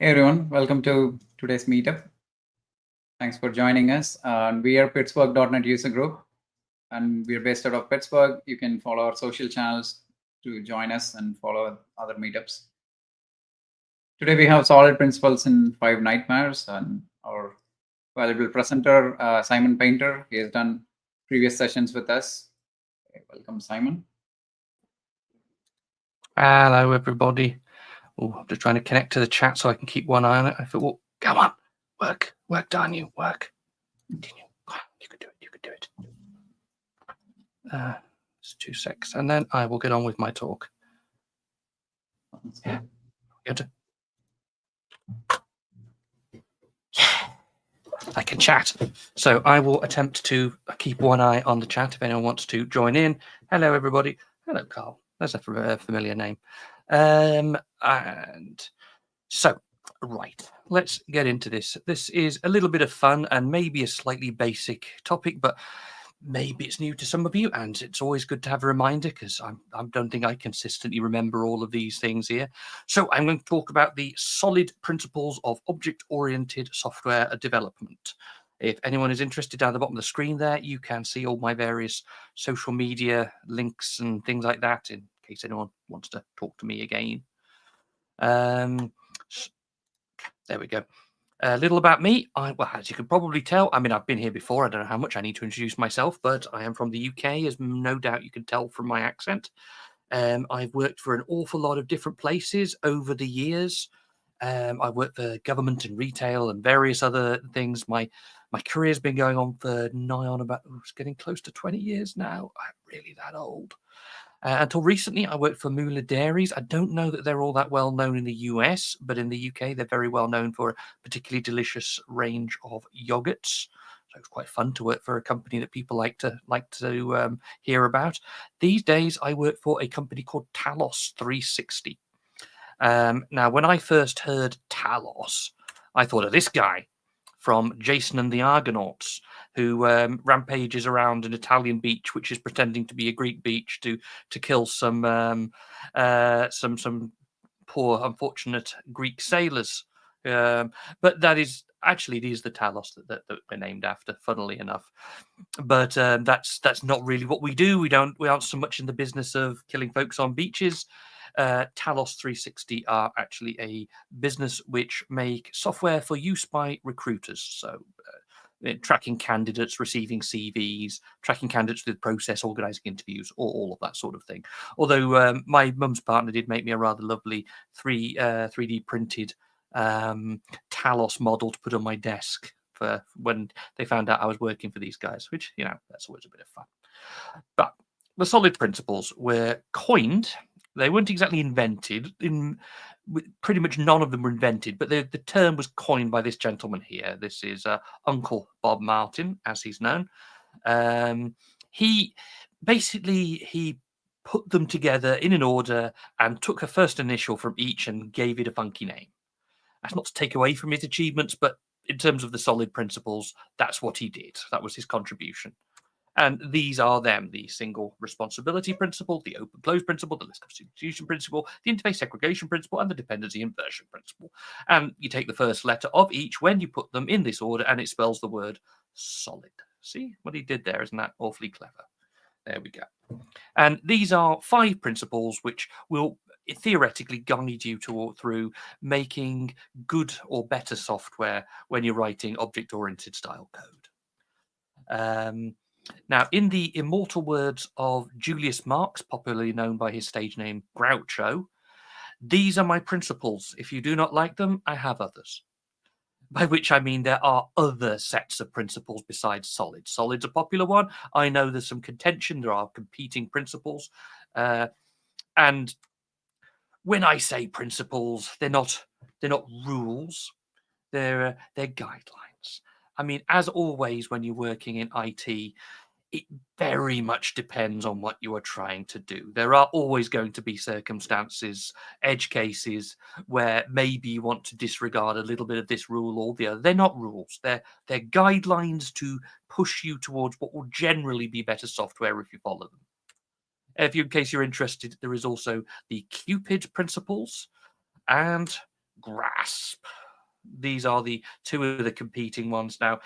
Hey everyone, welcome to today's meetup. Thanks for joining us. We are Pittsburgh.NET user group, and we are based out of Pittsburgh. You can follow our social channels to join us and follow other meetups. Today we have solid principles in 5 nightmares, and our valuable presenter, Simon Painter. He has done previous sessions with us. Okay, welcome, Simon. Hello, everybody. Oh, I'm just trying to connect to the chat so I can keep one eye on it. I thought, well, come on, work, darn you, work. Continue. You can do it. You can do it. Just 2 secs, and then I will get on with my talk. Yeah. Good. Yeah. I can chat. So I will attempt to keep one eye on the chat if anyone wants to join in. Hello, everybody. Hello, Carl. That's a familiar name. And so, right, let's get into this. This is a little bit of fun and maybe a slightly basic topic, but maybe it's new to some of you, and it's always good to have a reminder because I don't think I consistently remember all of these things here. So I'm going to talk about the solid principles of object-oriented software development. If anyone is interested, down the bottom of the screen there, you can see all my various social media links and things like that in case anyone wants to talk to me again. There we go. A little about me. Well, as you can probably tell, I mean, I've been here before. I don't know how much I need to introduce myself, but I am from the UK, as no doubt you can tell from my accent. I've worked for an awful lot of different places over the years. I worked for government and retail and various other things. My career's been going on for it's getting close to 20 years now. I'm really that old. Until recently, I worked for Mueller Dairies. I don't know that they're all that well known in the US, but in the UK, they're very well known for a particularly delicious range of yogurts. So it's quite fun to work for a company that people like to hear about. These days, I work for a company called Talos 360. Now, when I first heard Talos, I thought of this guy from Jason and the Argonauts, who rampages around an Italian beach, which is pretending to be a Greek beach, to kill some poor, unfortunate Greek sailors. But that is actually these are the Talos that we're named after, funnily enough. But that's not really what we do. We aren't so much in the business of killing folks on beaches. Talos 360 are actually a business which make software for use by recruiters. So tracking candidates, receiving CVs, tracking candidates with process, organizing interviews, all of that sort of thing. Although my mum's partner did make me a rather lovely 3D printed Talos model to put on my desk for when they found out I was working for these guys, which, that's always a bit of fun. But the solid principles were coined. They weren't exactly invented. Pretty much none of them were invented, but the term was coined by this gentleman here. This is Uncle Bob Martin, as he's known. He put them together in an order and took a first initial from each and gave it a funky name. That's not to take away from his achievements, but in terms of the solid principles, that's what he did. That was his contribution. And these are them: the single responsibility principle, the open-close principle, the Liskov substitution principle, the interface segregation principle, and the dependency inversion principle. And you take the first letter of each when you put them in this order, and it spells the word solid. See what he did there? Isn't that awfully clever? There we go. And these are 5 principles which will theoretically guide you through making good or better software when you're writing object-oriented style code. Now, in the immortal words of Julius Marx, popularly known by his stage name Groucho, these are my principles. If you do not like them, I have others. By which I mean there are other sets of principles besides solids. Solid's a popular one. I know there's some contention. There are competing principles. And when I say principles, they're not rules. They're guidelines. I mean, as always, when you're working in IT, it very much depends on what you are trying to do. There are always going to be circumstances, edge cases, where maybe you want to disregard a little bit of this rule or the other. They're not rules. They're guidelines to push you towards what will generally be better software if you follow them. In case you're interested, there is also the Cupid principles and Grasp. These are the two of the competing ones. Now,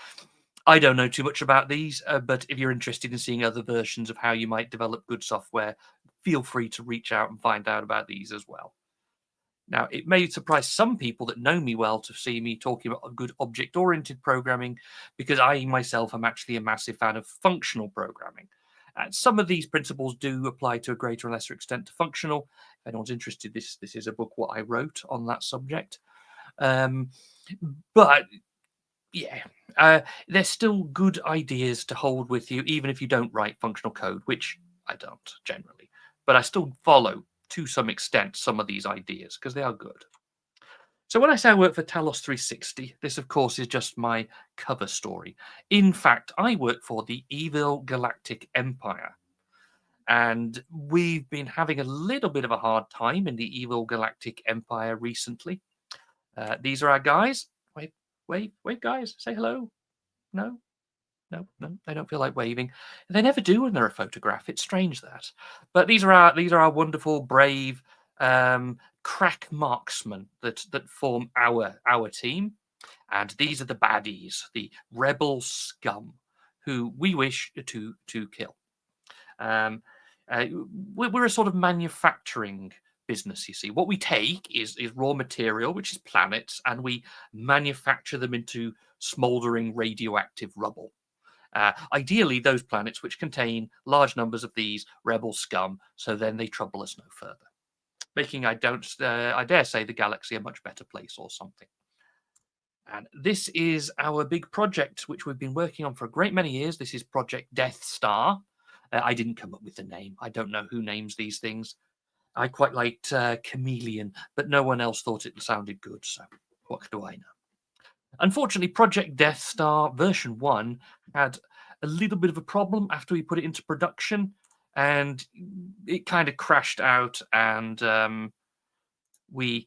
I don't know too much about these, but if you're interested in seeing other versions of how you might develop good software, feel free to reach out and find out about these as well. Now, it may surprise some people that know me well to see me talking about good object-oriented programming, because I myself am actually a massive fan of functional programming. And some of these principles do apply to a greater or lesser extent to functional. If anyone's interested, this is a book what I wrote on that subject. But yeah, they're still good ideas to hold with you, even if you don't write functional code, which I don't generally. But I still follow, to some extent, some of these ideas because they are good. So when I say I work for Talos 360, this, of course, is just my cover story. In fact, I work for the Evil Galactic Empire. And we've been having a little bit of a hard time in the Evil Galactic Empire recently. These are our guys. Wait, guys, say hello. No, they don't feel like waving. They never do when they're a photograph. It's strange that. But these are our wonderful, brave, crack marksmen that form our team. And these are the baddies, the rebel scum, who we wish to kill. We're a sort of manufacturing business, you see. What we take is raw material, which is planets, and we manufacture them into smoldering radioactive rubble. Ideally, those planets which contain large numbers of these rebel scum, so then they trouble us no further, making, I dare say, the galaxy a much better place or something. And this is our big project, which we've been working on for a great many years. This is Project Death Star. I didn't come up with the name. I don't know who names these things. I quite liked Chameleon, but no one else thought it sounded good, so what do I know? Unfortunately, Project Death Star version 1 had a little bit of a problem after we put it into production, and it kind of crashed out, and we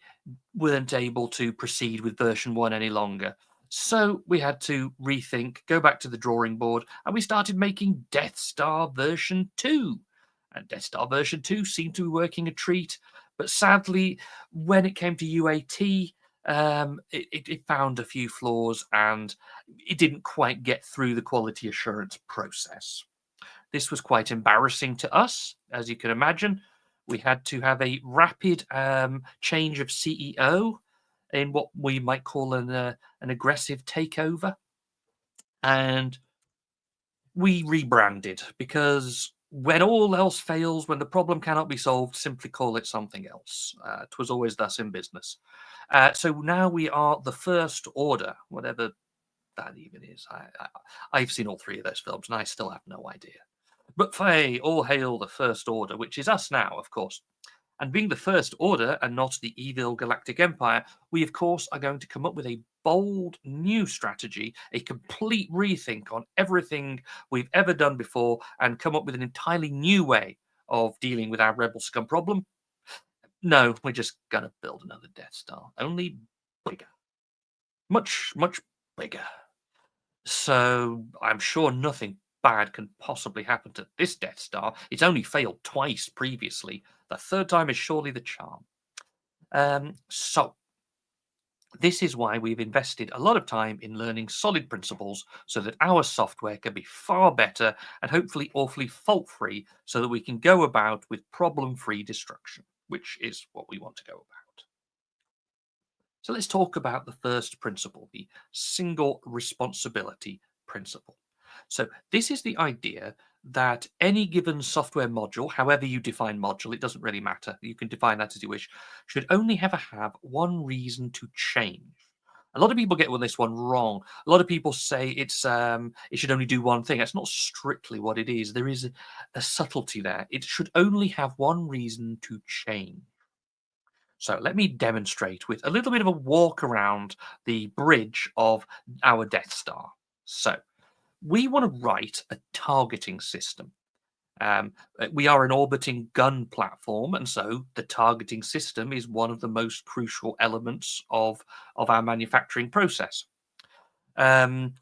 weren't able to proceed with version 1 any longer. So we had to rethink, go back to the drawing board, and we started making Death Star version 2. And Death Star version 2 seemed to be working a treat, but sadly, when it came to UAT, it found a few flaws and it didn't quite get through the quality assurance process. This was quite embarrassing to us, as you can imagine. We had to have a rapid change of CEO in what we might call an aggressive takeover. And we rebranded, because when all else fails, when the problem cannot be solved, simply call it something else. 'Twas always thus in business. So now we are the First Order, whatever that even is. I've seen all three of those films, and I still have no idea. But Faye, all hail the First Order, which is us now, of course. And being the First Order and not the Evil Galactic Empire, we, of course, are going to come up with a bold new strategy, a complete rethink on everything we've ever done before, and come up with an entirely new way of dealing with our Rebel Scum problem. No, we're just going to build another Death Star, only bigger. Much, much bigger. So I'm sure nothing bad can possibly happen to this Death Star. It's only failed twice previously. The third time is surely the charm. So this is why we've invested a lot of time in learning solid principles so that our software can be far better and hopefully awfully fault-free, so that we can go about with problem-free destruction, which is what we want to go about. So let's talk about the first principle, the single responsibility principle. So this is the idea that any given software module, however you define module, it doesn't really matter. You can define that as you wish, should only ever have one reason to change. A lot of people get this one wrong. A lot of people say it should only do one thing. That's not strictly what it is. There is a subtlety there. It should only have one reason to change. So let me demonstrate with a little bit of a walk around the bridge of our Death Star. So we want to write a targeting system. We are an orbiting gun platform, and so the targeting system is one of the most crucial elements of our manufacturing process. And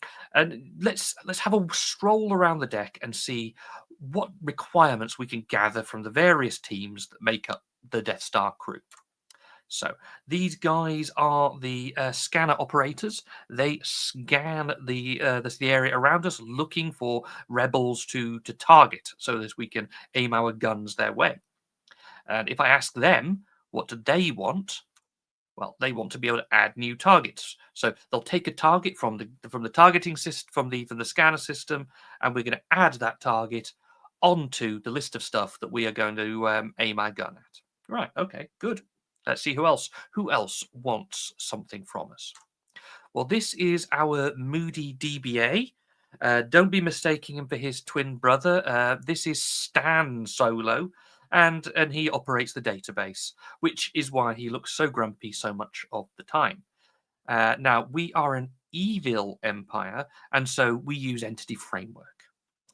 let's have a stroll around the deck and see what requirements we can gather from the various teams that make up the Death Star crew. So these guys are the scanner operators. They scan the area around us, looking for rebels to target, so that we can aim our guns their way. And if I ask them what do they want, well, they want to be able to add new targets. So they'll take a target from the targeting system, from the scanner system, and we're going to add that target onto the list of stuff that we are going to aim our gun at. Right. Okay. Good. Let's see who else wants something from us. Well, this is our Moody DBA. Don't be mistaking him for his twin brother. This is Stan Solo, and he operates the database, which is why he looks so grumpy so much of the time. Now, we are an evil empire, and so we use Entity Framework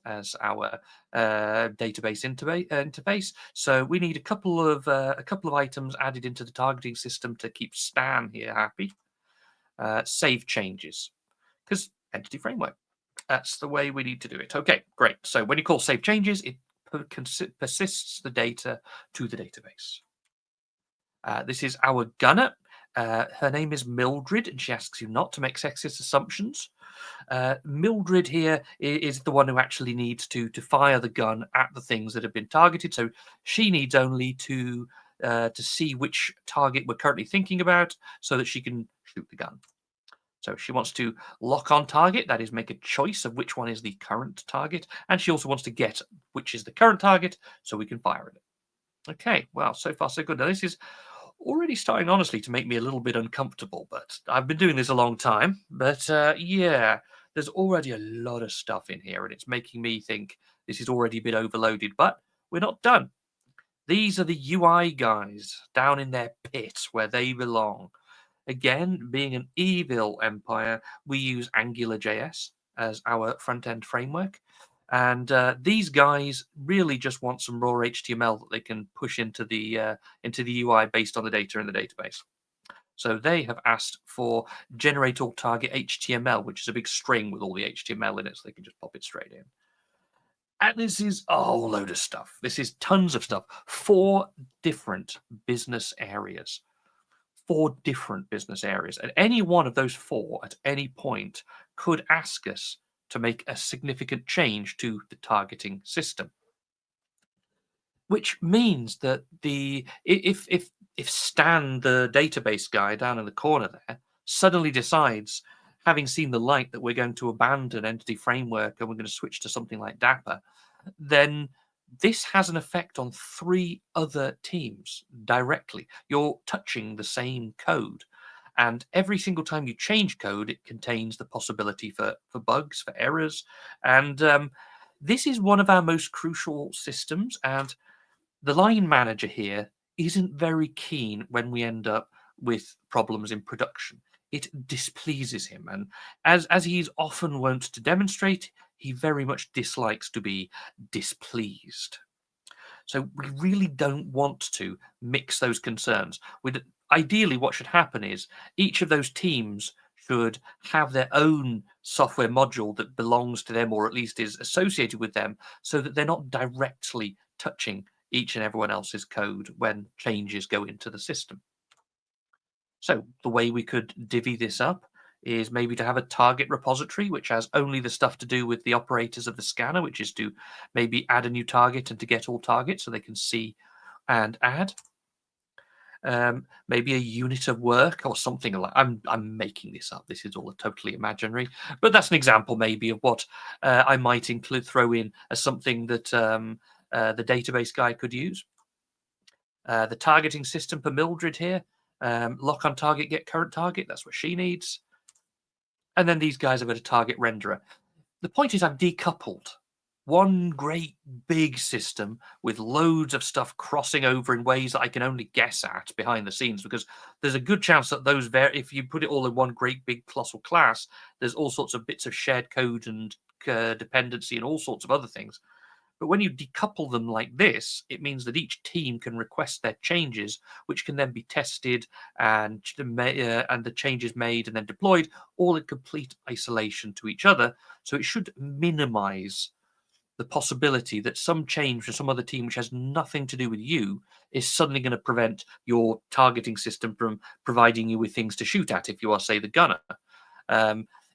as our database interface. So we need a couple of items added into the targeting system to keep Stan here happy. Save changes, because Entity Framework. That's the way we need to do it. Okay, great. So when you call save changes, it persists the data to the database. This is our gunner. Her name is Mildred, and she asks you not to make sexist assumptions. Mildred here is the one who actually needs to fire the gun at the things that have been targeted. So she needs only to see which target we're currently thinking about, so that she can shoot the gun. So she wants to lock on target, that is, make a choice of which one is the current target, and she also wants to get which is the current target, so we can fire at it. Okay, well, so far so good. Now this is already starting, honestly, to make me a little bit uncomfortable, but I've been doing this a long time. But yeah, there's already a lot of stuff in here, and it's making me think this is already a bit overloaded, but we're not done. These are the UI guys down in their pit where they belong. Again, being an evil empire, we use AngularJS as our front-end framework. And these guys really just want some raw HTML that they can push into the UI based on the data in the database. So they have asked for generate all target HTML, which is a big string with all the HTML in it, so they can just pop it straight in. And this is a whole load of stuff. This is tons of stuff. 4 different business areas. 4 different business areas. And any one of those 4 at any point could ask us to make a significant change to the targeting system. Which means that if Stan, the database guy down in the corner there, suddenly decides, having seen the light, that we're going to abandon Entity Framework and we're going to switch to something like Dapper, then this has an effect on 3 other teams directly. You're touching the same code. And every single time you change code, it contains the possibility for bugs, for errors. And this is one of our most crucial systems. And the line manager here isn't very keen when we end up with problems in production. It displeases him. And as he's often wont to demonstrate, he very much dislikes to be displeased. So we really don't want to mix those concerns. Ideally, what should happen is each of those teams should have their own software module that belongs to them, or at least is associated with them, so that they're not directly touching each and everyone else's code when changes go into the system. So the way we could divvy this up is maybe to have a target repository, which has only the stuff to do with the operators of the scanner, which is to maybe add a new target and to get all targets so they can see and add. Maybe a unit of work or something like that. I'm making this up. This is all totally imaginary, but that's an example maybe of what I might throw in as something that the database guy could use. The targeting system for Mildred here. Lock on target, get current target. That's what she needs. And then these guys have got a target renderer. The point is I've decoupled one great big system with loads of stuff crossing over in ways that I can only guess at behind the scenes, because there's a good chance that those if you put it all in one great big colossal class, there's all sorts of bits of shared code and dependency and all sorts of other things. But when you decouple them like this, it means that each team can request their changes, which can then be tested and the changes made and then deployed, all in complete isolation to each other. So it should minimize the possibility that some change from some other team which has nothing to do with you is suddenly going to prevent your targeting system from providing you with things to shoot at if you are, say, the gunner.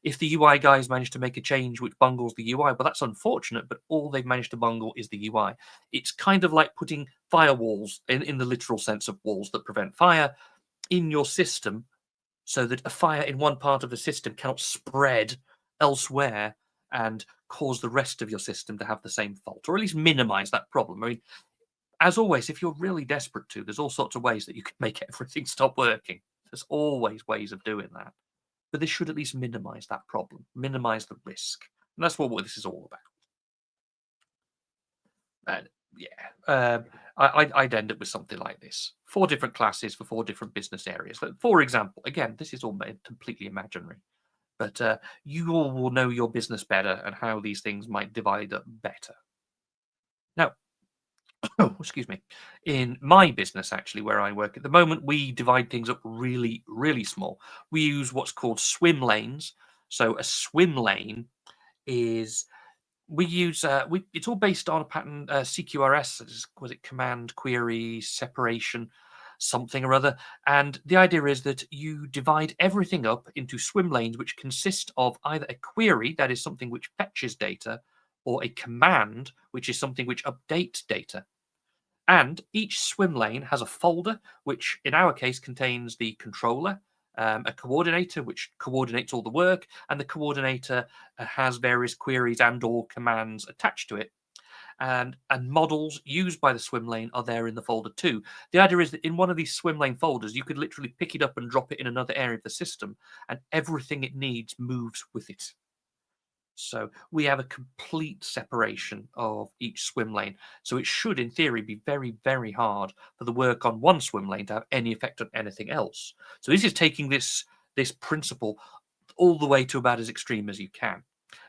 If the UI guys manage to make a change which bungles the UI, well, that's unfortunate, but all they've managed to bungle is the UI. It's kind of like putting firewalls, in the literal sense of walls that prevent fire, in your system so that a fire in one part of the system cannot spread elsewhere and cause the rest of your system to have the same fault, or at least minimize that problem. I mean, as always, if you're really desperate to, there's all sorts of ways that you can make everything stop working. There's always ways of doing that. But this should at least minimize that problem, minimize the risk. And that's what this is all about. And yeah, I'd end up with something like this. 4 different classes for 4 different business areas. For example, again, this is all completely imaginary. But you all will know your business better and how these things might divide up better. Now, excuse me. In my business, actually, where I work at the moment, we divide things up really, really small. We use what's called swim lanes. So a swim lane is, we use, it's all based on a pattern, CQRS, was it command, query, separation, something or other. And the idea is that you divide everything up into swim lanes, which consist of either a query, that is something which fetches data, or a command, which is something which updates data. And each swim lane has a folder, which in our case contains the controller, a coordinator, which coordinates all the work, and the coordinator has various queries and or commands attached to it. And models used by the swim lane are there in the folder too. The idea is that in one of these swim lane folders, you could literally pick it up and drop it in another area of the system, and everything it needs moves with it. So we have a complete separation of each swim lane. So it should, in theory, be very, very hard for the work on one swim lane to have any effect on anything else. So this is taking this principle all the way to about as extreme as you can.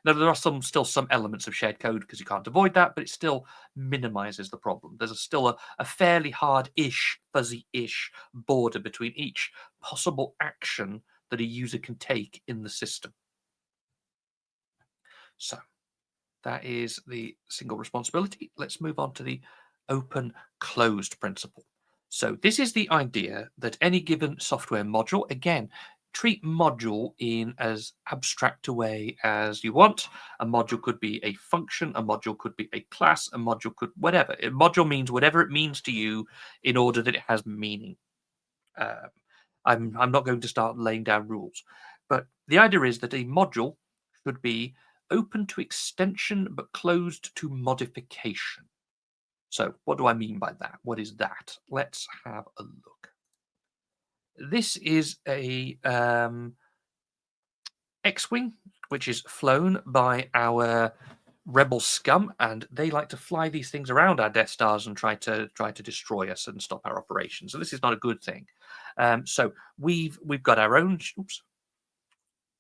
Now, there are still some elements of shared code because you can't avoid that, but it still minimizes the problem. There's still a fairly hard-ish, fuzzy-ish border between each possible action that a user can take in the system. So that is the single responsibility. Let's move on to the open-closed principle. So this is the idea that any given software module, again, treat module in as abstract a way as you want. A module could be a function, a module could be a class, a module could whatever. A module means whatever it means to you in order that it has meaning. I'm not going to start laying down rules, but the idea is that a module should be open to extension but closed to modification. So what do I mean by that? What is that? Let's have a look. This is a X-Wing, which is flown by our rebel scum, and they like to fly these things around our Death Stars and try to destroy us and stop our operations. So this is not a good thing. So we've got our own. Oops.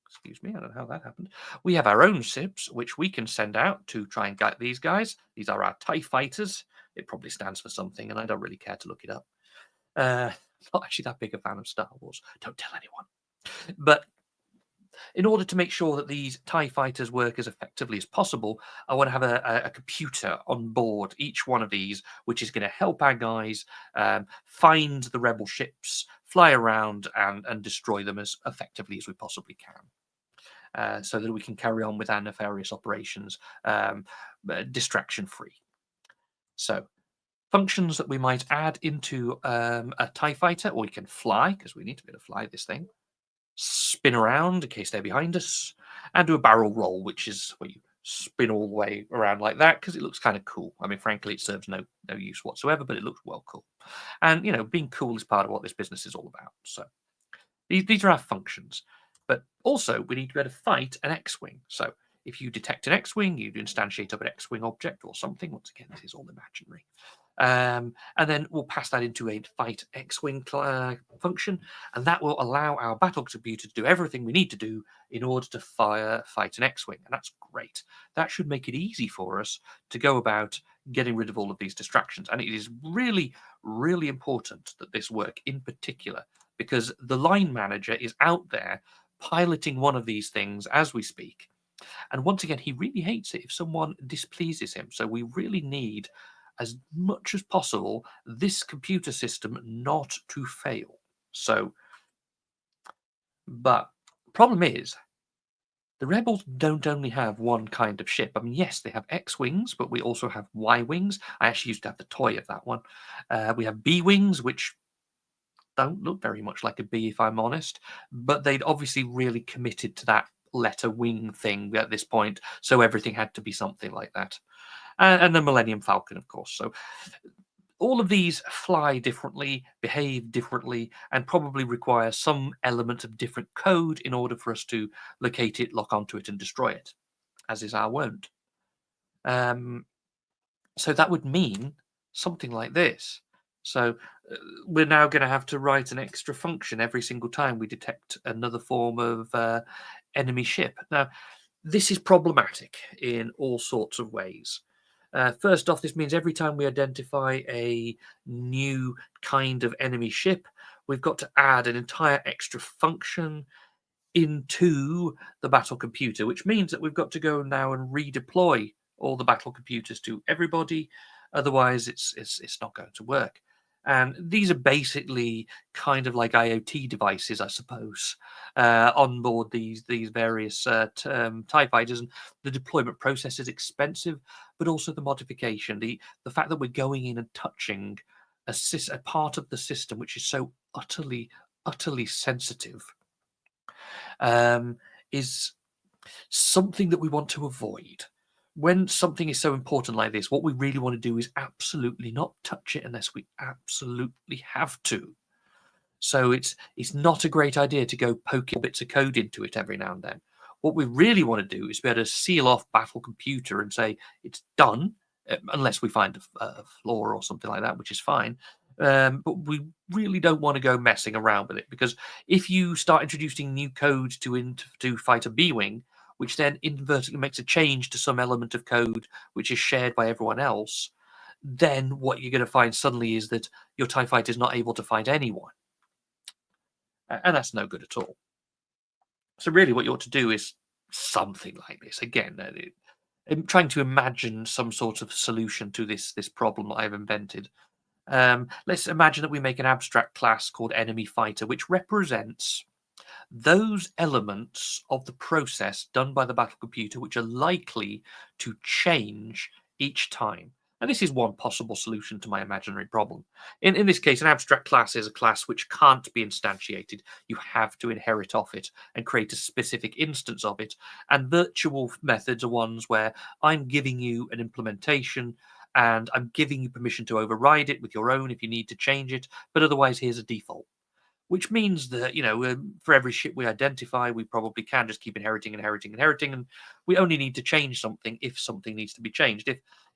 Excuse me, I don't know how that happened. We have our own ships, which we can send out to try and get these guys. These are our TIE fighters. It probably stands for something, and I don't really care to look it up. Not actually that big a fan of Star Wars. Don't tell anyone. But in order to make sure that these TIE fighters work as effectively as possible, I want to have a computer on board each one of these, which is going to help our guys find the rebel ships, fly around, and destroy them as effectively as we possibly can, so that we can carry on with our nefarious operations distraction-free. So functions that we might add into a TIE fighter, or we can fly, because we need to be able to fly this thing, spin around in case they're behind us, and do a barrel roll, which is where you spin all the way around like that because it looks kind of cool. I mean, frankly, it serves no use whatsoever, but it looks well cool. And, you know, being cool is part of what this business is all about. So these are our functions. But also, we need to be able to fight an X-Wing. So if you detect an X-Wing, you instantiate up an X-Wing object or something. Once again, this is all imaginary. And then we'll pass that into a fight X-Wing function, and that will allow our battle computer to do everything we need to do in order to fight an X-Wing, and that's great. That should make it easy for us to go about getting rid of all of these distractions, and it is really, really important that this work in particular, because the line manager is out there piloting one of these things as we speak, And once again, he really hates it if someone displeases him. So we really need, as much as possible, this computer system not to fail. So, but the problem is, the rebels don't only have one kind of ship. I mean, yes, they have X-wings, but we also have Y-wings. I actually used to have the toy of that one. We have B-wings, which don't look very much like a bee, if I'm honest, but they'd obviously really committed to that letter wing thing at this point, so everything had to be something like that. And the Millennium Falcon, of course. So all of these fly differently, behave differently, and probably require some element of different code in order for us to locate it, lock onto it, and destroy it, as is our won't. So that would mean something like this. So we're now going to have to write an extra function every single time we detect another form of enemy ship. Now, this is problematic in all sorts of ways. First off, this means every time we identify a new kind of enemy ship, we've got to add an entire extra function into the battle computer, which means that we've got to go now and redeploy all the battle computers to everybody. Otherwise, it's not going to work. And these are basically kind of like IoT devices, I suppose, on board these various TIE fighters. And the deployment process is expensive, but also the modification, the fact that we're going in and touching a part of the system which is so utterly sensitive, is something that we want to avoid. When something is so important like this, what we really want to do is absolutely not touch it unless we absolutely have to. So it's not a great idea to go poking bits of code into it every now and then. What we really want to do is be able to seal off battle computer and say it's done, unless we find a flaw or something like that, which is fine. But we really don't want to go messing around with it, because if you start introducing new code to fight a B-wing, which then inadvertently makes a change to some element of code which is shared by everyone else, then what you're going to find suddenly is that your TIE fighter is not able to fight anyone. And that's no good at all. So really what you ought to do is something like this. Again, I'm trying to imagine some sort of solution to this problem that I've invented. Let's imagine that we make an abstract class called enemy fighter, which represents those elements of the process done by the battle computer which are likely to change each time. And this is one possible solution to my imaginary problem. In this case, an abstract class is a class which can't be instantiated. You have to inherit off it and create a specific instance of it. And virtual methods are ones where I'm giving you an implementation and I'm giving you permission to override it with your own if you need to change it. But otherwise, here's a default. Which means that, for every ship we identify, we probably can just keep inheriting, and we only need to change something if something needs to be changed.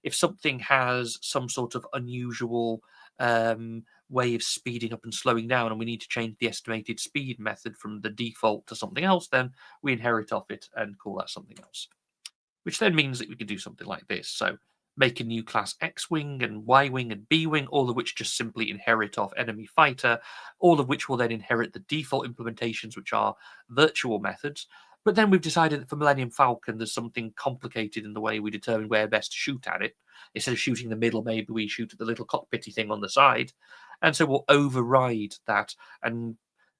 If something has some sort of unusual way of speeding up and slowing down, and we need to change the estimated speed method from the default to something else, then we inherit off it and call that something else. Which then means that we can do something like this. So make a new class X-wing and Y-wing and B-wing, all of which just simply inherit off enemy fighter, all of which will then inherit the default implementations, which are virtual methods. But then we've decided that for Millennium Falcon, there's something complicated in the way we determine where best to shoot at it. Instead of shooting the middle, maybe we shoot at the little cockpity thing on the side. And so we'll override that and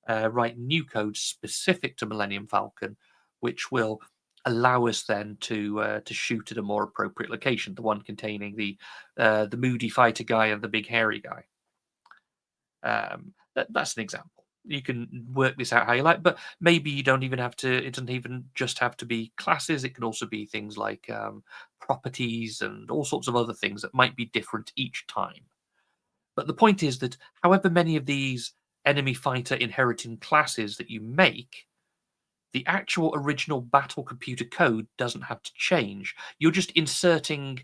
write new code specific to Millennium Falcon, which will allow us then to shoot at a more appropriate location, the one containing the moody fighter guy and the big hairy guy. That's an example. You can work this out how you like, but maybe you don't even have to. It doesn't even just have to be classes. It can also be things like properties and all sorts of other things that might be different each time. But the point is that however many of these enemy fighter inheriting classes that you make, the actual original battle computer code doesn't have to change. You're just inserting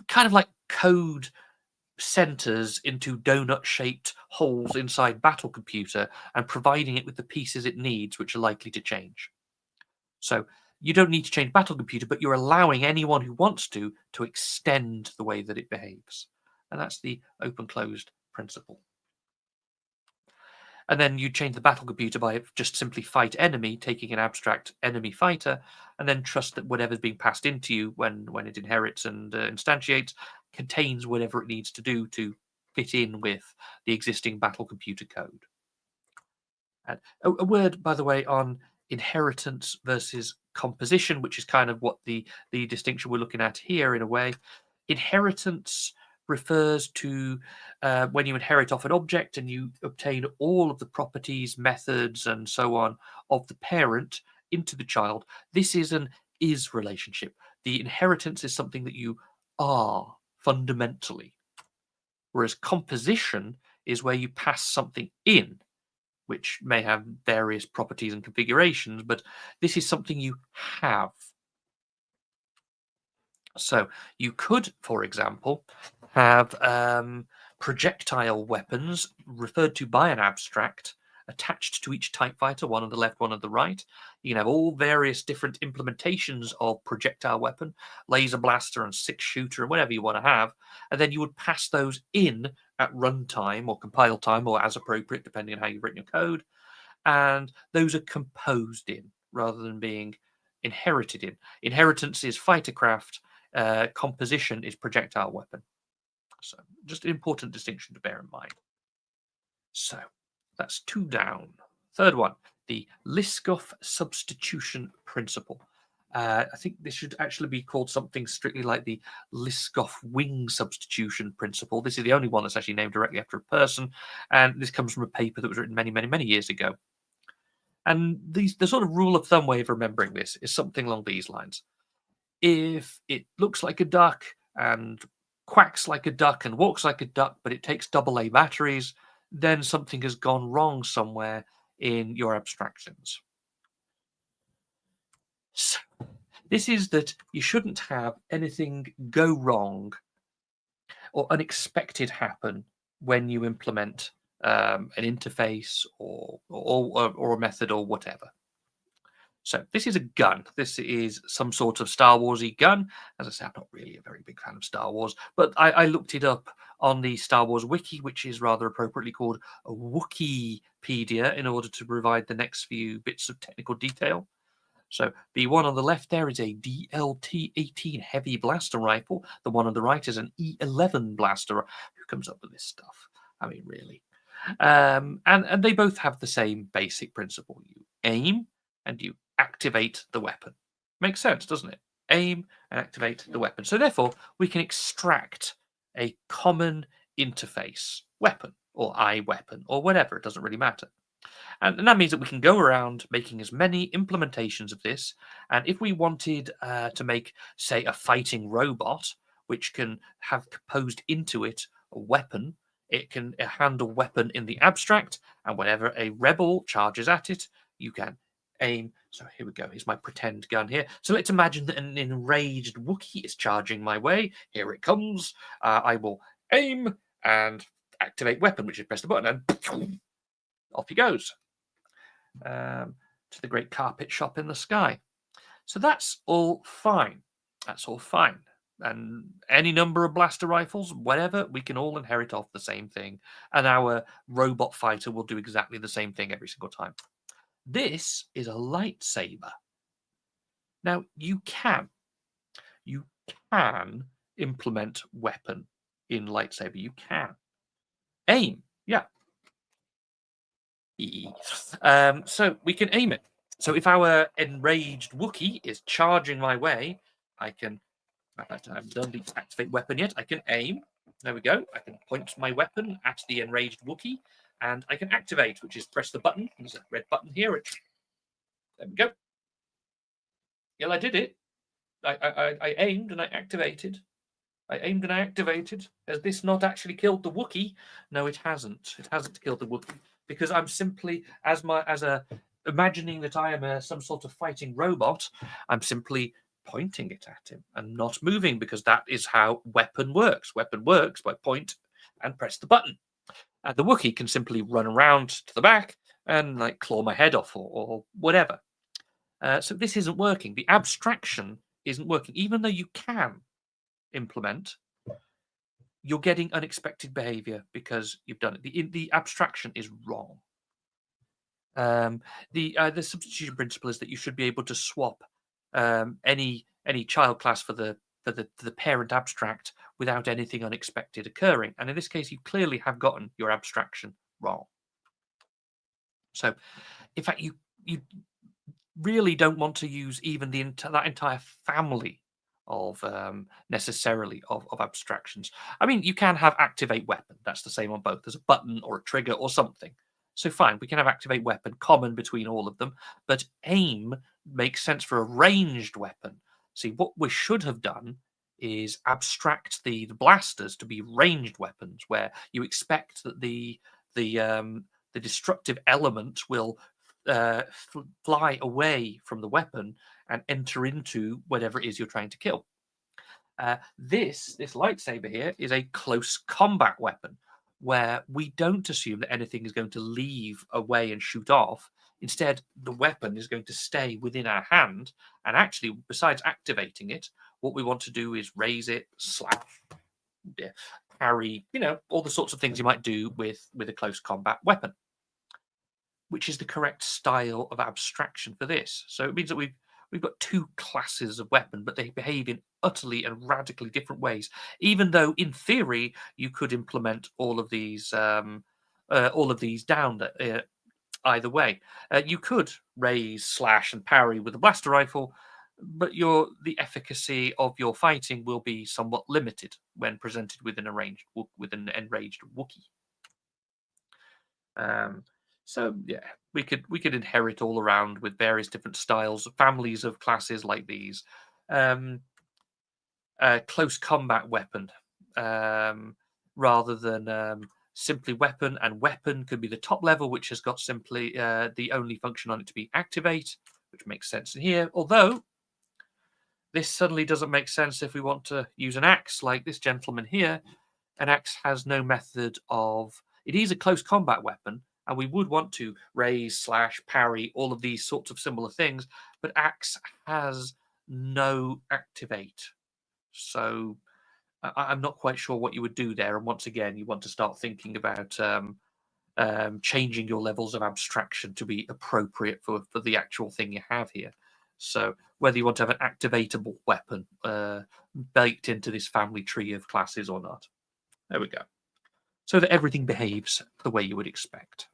kind of like code centers into donut-shaped holes inside battle computer and providing it with the pieces it needs, which are likely to change. So you don't need to change battle computer, but you're allowing anyone who wants to extend the way that it behaves. And that's the open-closed principle. And then you change the battle computer by just simply fight enemy, taking an abstract enemy fighter, and then trust that whatever's being passed into you when it inherits and instantiates contains whatever it needs to do to fit in with the existing battle computer code. And a word, by the way, on inheritance versus composition, which is kind of what the distinction we're looking at here in a way. Inheritance refers to when you inherit off an object and you obtain all of the properties, methods, and so on of the parent into the child. This is an is relationship. The inheritance is something that you are fundamentally, whereas composition is where you pass something in, which may have various properties and configurations, but this is something you have. So you could, for example, have projectile weapons referred to by an abstract attached to each type fighter, one on the left, one on the right. You can have all various different implementations of projectile weapon, laser blaster and six shooter and whatever you want to have, and then you would pass those in at runtime or compile time or as appropriate, depending on how you've written your code, and those are composed in rather than being inherited in. Inheritance is fightercraft, composition is projectile weapon. So just an important distinction to bear in mind. So that's 2 down. Third one, the Liskov substitution principle. I think this should actually be called something strictly like the Liskov wing substitution principle. This is the only one that's actually named directly after a person, and this comes from a paper that was written many, many, many years ago. And the sort of rule of thumb way of remembering this is something along these lines. If it looks like a duck and quacks like a duck and walks like a duck, but it takes AA batteries, then something has gone wrong somewhere in your abstractions. So this is that you shouldn't have anything go wrong or unexpected happen when you implement an interface or a method or whatever. So this is a gun. This is some sort of Star Wars-y gun. As I say, I'm not really a very big fan of Star Wars, but I looked it up on the Star Wars wiki, which is rather appropriately called a Wookieepedia, in order to provide the next few bits of technical detail. So the one on the left there is a DLT-18 heavy blaster rifle. The one on the right is an E11 blaster. Who comes up with this stuff? I mean, really. And they both have the same basic principle. You aim and you activate the weapon. Makes sense, doesn't it? Aim and activate the weapon. So therefore, we can extract a common interface weapon or iWeapon or whatever. It doesn't really matter. And that means that we can go around making as many implementations of this. And if we wanted to make, say, a fighting robot, which can have composed into it a weapon, it can handle weapon in the abstract. And whenever a rebel charges at it, you can aim. So here we go. Here's my pretend gun here. So let's imagine that an enraged Wookiee is charging my way. Here it comes. I will aim and activate weapon, which is press the button and off he goes. To the great carpet shop in the sky. So that's all fine. That's all fine. And any number of blaster rifles, whatever, we can all inherit off the same thing. And our robot fighter will do exactly the same thing every single time. This is a lightsaber. Now, you can implement weapon in lightsaber. You can. Aim, yeah. So we can aim it. So if our enraged Wookiee is charging my way, I can, I haven't done the activate weapon yet, I can aim. There we go. I can point my weapon at the enraged Wookiee, and I can activate, which is press the button. There's a red button here. There we go. Yeah, I did it. I aimed and I activated. I aimed and I activated. Has this not actually killed the Wookiee? No, it hasn't. It hasn't killed the Wookiee, because I'm simply, imagining that I am some sort of fighting robot, I'm simply pointing it at him and not moving, because that is how weapon works. Weapon works by point and press the button. And the Wookiee can simply run around to the back and like claw my head off or whatever. So this isn't working. The abstraction isn't working, even though you can implement. You're getting unexpected behavior because you've done it. The abstraction is wrong. The substitution principle is that you should be able to swap any child class for the parent abstract without anything unexpected occurring. And in this case, you clearly have gotten your abstraction wrong. So, in fact, you really don't want to use even that entire family of necessarily of abstractions. I mean, you can have activate weapon. That's the same on both. There's a button or a trigger or something. So fine, we can have activate weapon common between all of them, but aim makes sense for a ranged weapon. See, what we should have done is abstract the blasters to be ranged weapons, where you expect that the destructive element will fly away from the weapon and enter into whatever it is you're trying to kill. This lightsaber here is a close combat weapon, where we don't assume that anything is going to leave away and shoot off. Instead, the weapon is going to stay within our hand, and actually, besides activating it, what we want to do is raise it, slash, parry, all the sorts of things you might do with a close combat weapon, which is the correct style of abstraction for this. So it means that we've got two classes of weapon, but they behave in utterly and radically different ways, even though in theory you could implement all of these down either way. You could raise, slash, and parry with a blaster rifle, but the efficacy of your fighting will be somewhat limited when presented with an enraged Wookiee. So yeah, we could inherit all around with various different styles, families of classes like these. Close combat weapon, rather than simply weapon, and weapon could be the top level, which has got simply the only function on it to be activate, which makes sense in here. Although this suddenly doesn't make sense if we want to use an axe like this gentleman here. An axe has no method of. It is a close combat weapon, and we would want to raise, slash, parry, all of these sorts of similar things, but axe has no activate. So I'm not quite sure what you would do there. And once again, you want to start thinking about changing your levels of abstraction to be appropriate for the actual thing you have here. So whether you want to have an activatable weapon baked into this family tree of classes or not. There we go. So that everything behaves the way you would expect.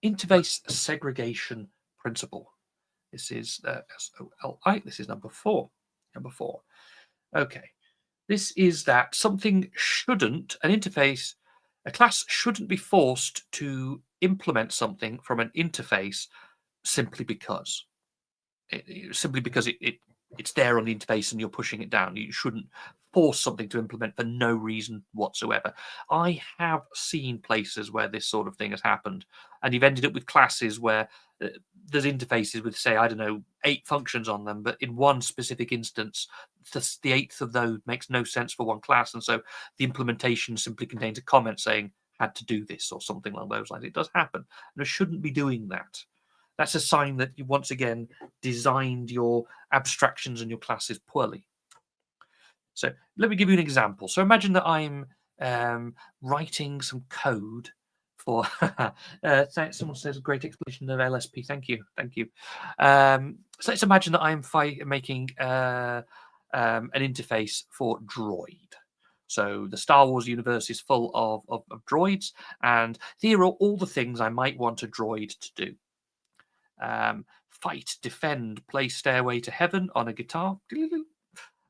Interface segregation principle. This is SOLI. This is number 4. Okay. This is that an class shouldn't be forced to implement something from an interface simply because. It's there on the interface and you're pushing it down. You shouldn't force something to implement for no reason whatsoever. I have seen places where this sort of thing has happened, and you've ended up with classes where there's interfaces with, say, 8 functions on them, but in one specific instance, the 8th of those makes no sense for one class, and so the implementation simply contains a comment saying, had to do this, or something along those lines. It does happen, and it shouldn't be doing that. That's a sign that you, once again, designed your abstractions and your classes poorly. So let me give you an example. So imagine that I'm writing some code for... someone says, great explanation of LSP. Thank you. So let's imagine that I'm making an interface for droid. So the Star Wars universe is full of droids, and here are all the things I might want a droid to do. Fight, defend, play Stairway to Heaven on a guitar.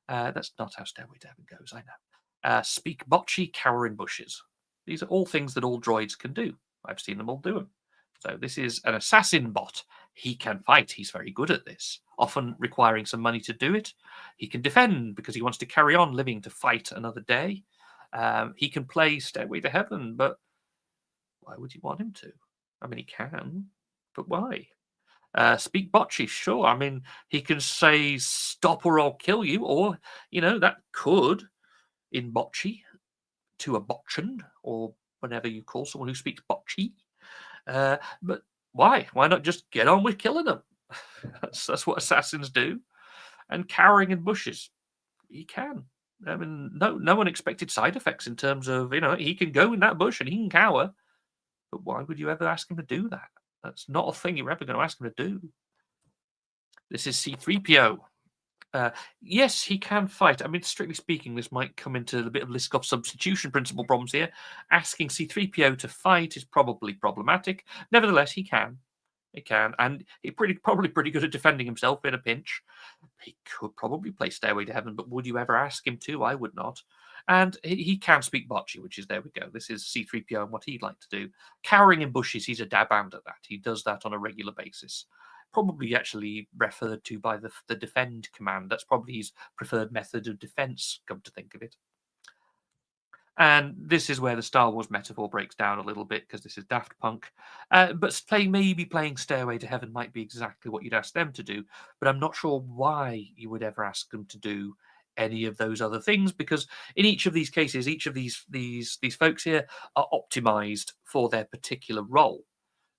That's not how Stairway to Heaven goes, I know. Speak bocce, cower in bushes. These are all things that all droids can do. I've seen them all do them. So this is an assassin bot. He can fight. He's very good at this, often requiring some money to do it. He can defend because he wants to carry on living to fight another day. He can play Stairway to Heaven, but why would you want him to? I mean, he can, but why? Speak bocce, sure. I mean, he can say stop or I'll kill you, or, that could, in bocce, to a botchan, or whatever you call someone who speaks bocce. But why? Why not just get on with killing them? That's what assassins do. And cowering in bushes, he can. I mean, no unexpected side effects in terms of, he can go in that bush and he can cower. But why would you ever ask him to do that? That's not a thing you're ever going to ask him to do. This is C3PO. Yes, he can fight. I mean, strictly speaking, this might come into a bit of Liskov substitution principle problems here. Asking C3PO to fight is probably problematic. Nevertheless, he can. He can, and he's probably pretty good at defending himself in a pinch. He could probably play Stairway to Heaven, but would you ever ask him to? I would not. And he can speak bocce, which is, there we go. This is C3PO and what he'd like to do. Cowering in bushes, he's a dab hand at that. He does that on a regular basis. Probably actually referred to by the defend command. That's probably his preferred method of defense, come to think of it. And this is where the Star Wars metaphor breaks down a little bit, because this is Daft Punk. But maybe playing Stairway to Heaven might be exactly what you'd ask them to do. But I'm not sure why you would ever ask them to do any of those other things, because in each of these cases, each of these folks here are optimized for their particular role.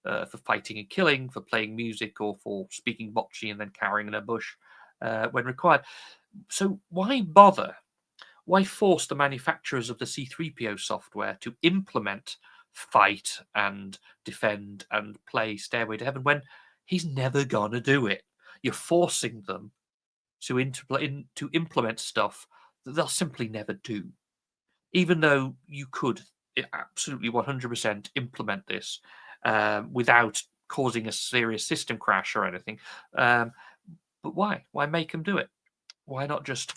For fighting and killing, for playing music, or for speaking bocce and then cowering in a bush when required. So why bother? Why force the manufacturers of the C3PO software to implement fight and defend and play Stairway to Heaven when he's never gonna do it? You're forcing them to implement stuff that they'll simply never do, even though you could absolutely 100% implement this without causing a serious system crash or anything. But why? Why make them do it? Why not just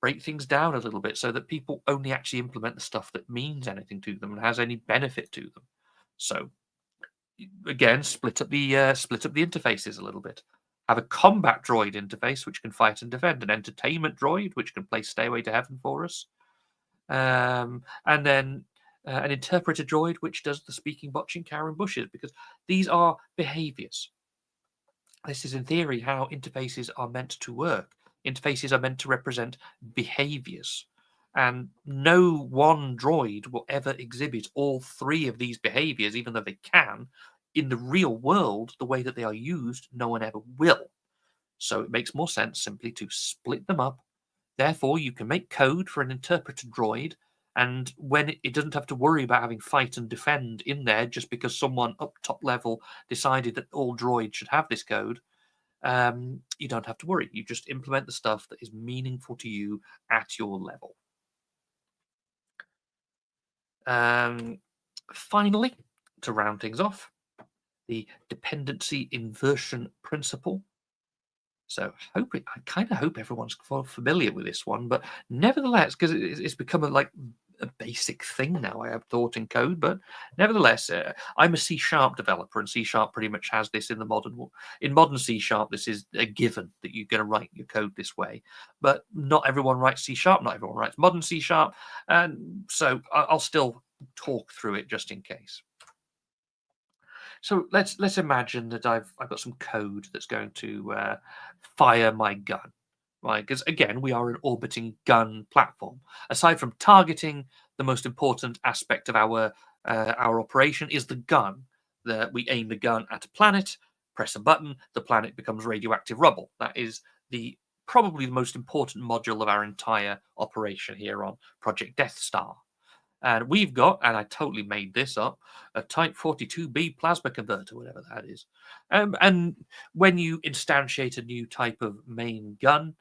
break things down a little bit so that people only actually implement the stuff that means anything to them and has any benefit to them? So again, split up the interfaces a little bit. Have a combat droid interface which can fight and defend, an entertainment droid which can play Stairway to Heaven for us, and then an interpreter droid which does the speaking, botching, cowering bushes, because these are behaviors. This is in theory how interfaces are meant to work. Interfaces are meant to represent behaviors, and no one droid will ever exhibit all three of these behaviors, even though they can. In the real world, the way that they are used, no one ever will. So it makes more sense simply to split them up. Therefore, you can make code for an interpreter droid, and when it doesn't have to worry about having fight and defend in there just because someone up top level decided that all droids should have this code, you don't have to worry. You just implement the stuff that is meaningful to you at your level. Finally, to round things off, the dependency inversion principle. So I kind of hope everyone's familiar with this one, but nevertheless, because it's become a basic thing now, I have thought in code, but nevertheless, I'm a C# developer, and C# pretty much has this in modern C#. This is a given that you're going to write your code this way, but not everyone writes C#, not everyone writes modern C#, and so I'll still talk through it just in case. So let's imagine that I've got some code that's going to fire my gun, right? Because again, we are an orbiting gun platform. Aside from targeting, the most important aspect of our operation is the gun. We aim the gun at a planet, press a button, the planet becomes radioactive rubble. That is probably the most important module of our entire operation here on Project Death Star. And we've got, and I totally made this up, a Type 42B plasma converter, whatever that is. And when you instantiate a new type of main gun,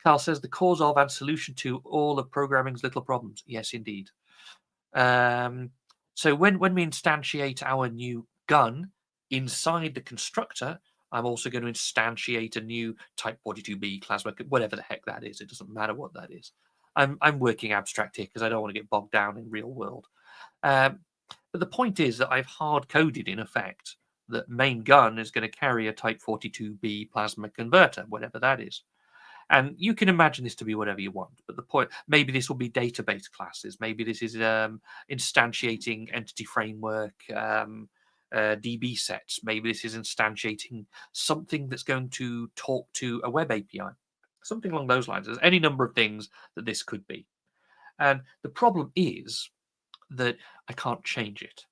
Carl says the cause of and solution to all of programming's little problems. Yes, indeed. So when we instantiate our new gun inside the constructor, I'm also going to instantiate a new Type 42B plasma, whatever the heck that is. It doesn't matter what that is. I'm working abstract here because I don't want to get bogged down in real world. But the point is that I've hard coded in effect that main gun is going to carry a Type 42B plasma converter, whatever that is. And you can imagine this to be whatever you want. But the point, maybe this will be database classes. Maybe this is instantiating entity framework, DB sets. Maybe this is instantiating something that's going to talk to a web API. Something along those lines. There's any number of things that this could be. And the problem is that I can't change it.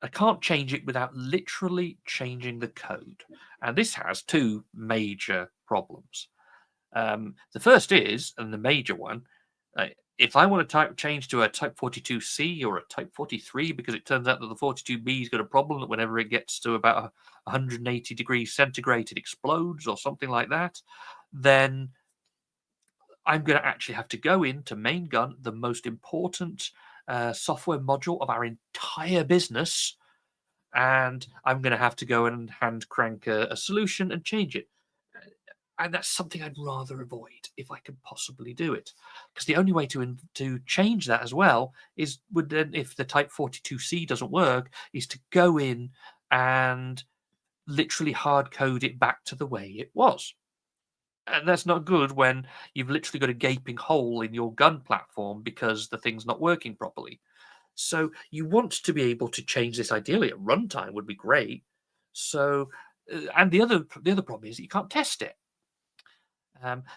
I can't change it without literally changing the code. And this has two major problems. The first is, and the major one, if I want to change to a type 42C or a type 43 because it turns out that the 42B has got a problem that whenever it gets to about 180 degrees centigrade it explodes or something like that, then I'm going to actually have to go into main gun, the most important software module of our entire business, and I'm going to have to go and hand crank a solution and change it. And that's something I'd rather avoid if I could possibly do it, because the only way to change that as well would then, if the type 42C doesn't work, is to go in and literally hard code it back to the way it was. And that's not good when you've literally got a gaping hole in your gun platform because the thing's not working properly. So you want to be able to change this ideally at runtime would be great. So, and the other problem is you can't test it.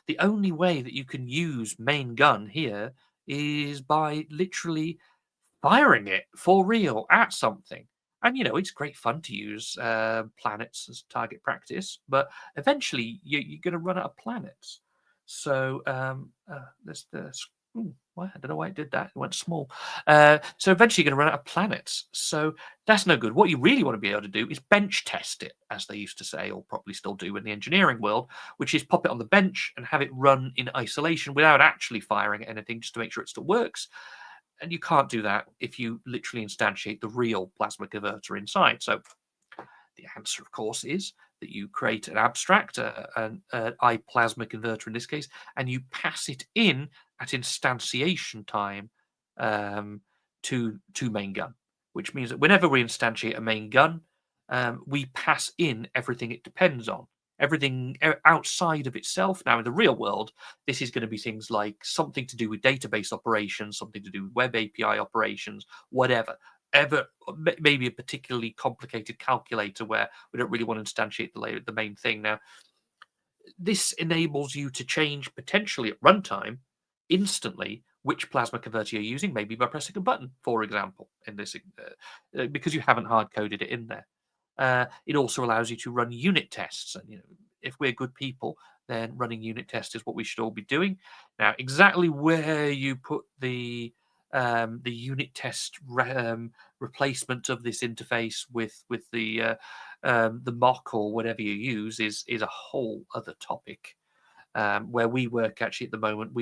The only way that you can use main gun here is by literally firing it for real at something. And, it's great fun to use planets as target practice, but eventually you're going to run out of planets. So there's this. Well, I don't know why it did that. It went small. So eventually you're going to run out of planets. So that's no good. What you really want to be able to do is bench test it, as they used to say, or probably still do in the engineering world, which is pop it on the bench and have it run in isolation without actually firing at anything just to make sure it still works. And you can't do that if you literally instantiate the real plasma converter inside. So the answer, of course, is that you create an abstract, an iPlasma converter in this case, and you pass it in at instantiation time to main gun, which means that whenever we instantiate a main gun, we pass in everything it depends on. Everything outside of itself. Now, in the real world, this is going to be things like something to do with database operations, something to do with web API operations, whatever. Maybe a particularly complicated calculator where we don't really want to instantiate the main thing. Now, this enables you to change potentially at runtime instantly which plasma converter you're using, maybe by pressing a button, for example, in this because you haven't hard coded it in there. It also allows you to run unit tests, and if we're good people, then running unit tests is what we should all be doing. Now, exactly where you put the unit test replacement of this interface with the mock or whatever you use is a whole other topic. Where we work actually at the moment,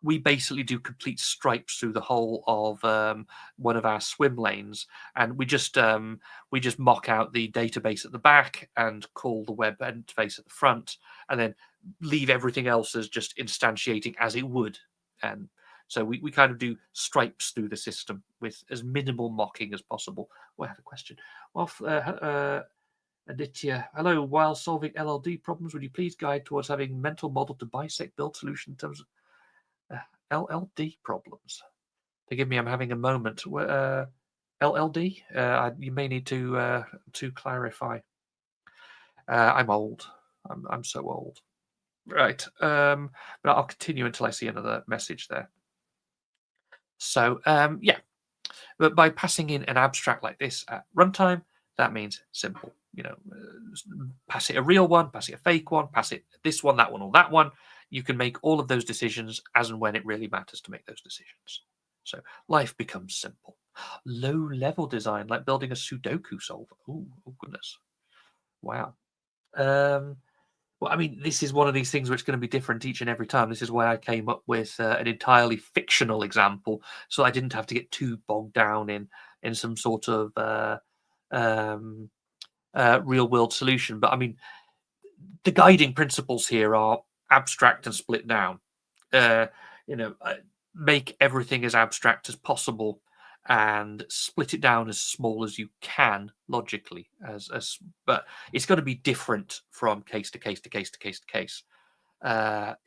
we basically do complete stripes through the whole of one of our swim lanes, and we just mock out the database at the back and call the web interface at the front, and then leave everything else as just instantiating as it would. And so we kind of do stripes through the system with as minimal mocking as possible. Well, I have a question. Well, Aditya, hello. While solving LLD problems, would you please guide towards having mental model to bisect build solution in terms of LLD problems? Forgive me, I'm having a moment. LLD? You may need to clarify. I'm old. I'm so old. Right. But I'll continue until I see another message there. So yeah, but by passing in an abstract like this at runtime, that means simple. Pass it a real one, pass it a fake one, pass it this one, that one, or that one. You can make all of those decisions as and when it really matters to make those decisions. So life becomes simple. Low-level design, like building a Sudoku solver. Oh goodness. Wow. Well, I mean, this is one of these things which is going to be different each and every time. This is why I came up with an entirely fictional example, so I didn't have to get too bogged down in some sort of real-world solution. But I mean, the guiding principles here are abstract and split down. Make everything as abstract as possible and split it down as small as you can logically. But it's got to be different from case to case to case to case to case.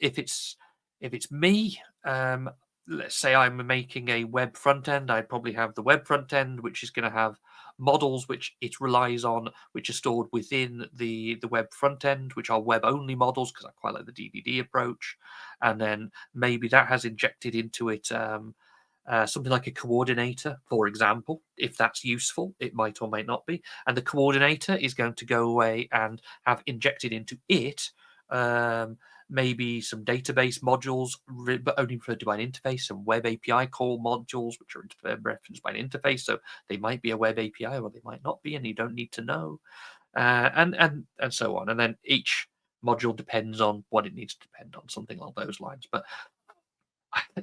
If it's me, let's say I'm making a web front end, I'd probably have the web front end, which is going to have models which it relies on, which are stored within the web front end, which are web only models, because I quite like the DDD approach. And then maybe that has injected into it something like a coordinator, for example. If that's useful, it might or might not be. And the coordinator is going to go away and have injected into it maybe some database modules, but only referred to by an interface, some web API call modules, which are referenced by an interface. So they might be a web API or they might not be, and you don't need to know, and so on. And then each module depends on what it needs to depend on, something along those lines. But